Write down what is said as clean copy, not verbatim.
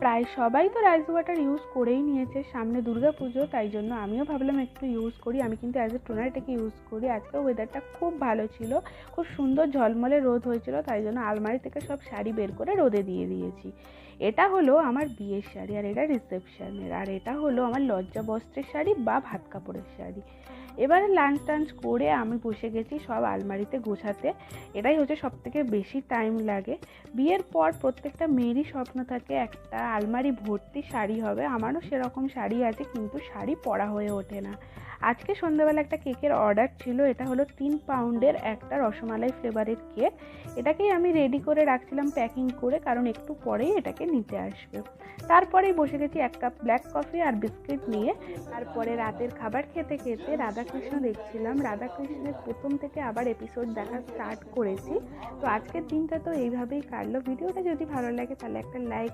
প্রায় সবাই তো রাইস ওয়াটার ইউজ করেই নিয়েছে, সামনে দুর্গা পুজো, তাই জন্য আমিও ভাবলাম একটু ইউজ করি। আমি কিন্তু অ্যাজ এ টোনার এটাকে ইউজ করি। আজকে ওয়েদারটা খুব ভালো ছিল, খুব সুন্দর ঝলমলে রোদ হয়েছিল, তাই জন্য আলমারি থেকে সব শাড়ি বের করে রোদে দিয়ে দিয়েছি। এটা হলো আমার বিয়ের শাড়ি, আর এটা রিসেপশনের, আর এটা হলো আমার লজ্জা বস্ত্রের শাড়ি বা ভাত কাপড়ের শাড়ি। এবারে লাঞ্চ টাঞ্চ করে আমি বসে গেছি সব আলমারিতে গোছাতে। এটাই হচ্ছে সব থেকে বেশি টাইম লাগে। বিয়ের পর প্রত্যেকটা মেয়েরই স্বপ্ন থাকে একটা আলমারি ভর্তি শাড়ি হবে। আমারও সেরকম শাড়ি আছে, কিন্তু শাড়ি পরা হয়ে ওঠে না। আজকে সন্ধ্যাবেলা একটা কেকের অর্ডার ছিল। এটা হলো 3 পাউন্ডের একটা রসমালাই ফ্লেভারের কেক। এটাকেই আমি রেডি করে রাখছিলাম প্যাকিং করে, কারণ একটু পরেই এটাকে নিতে আসবে। তারপরেই বসে গেছি 1 কাপ ব্ল্যাক কফি আর বিস্কিট নিয়ে। তারপরে রাতের খাবার খেতে খেতে রাধাকৃষ্ণ দেখছিলাম। রাধাকৃষ্ণের প্রথম থেকে আবার এপিসোড দেখা স্টার্ট করেছি। তো আজকের দিনটা তো এইভাবেই কাটলো। ভিডিওটা যদি ভালো লাগে তাহলে একটা লাইক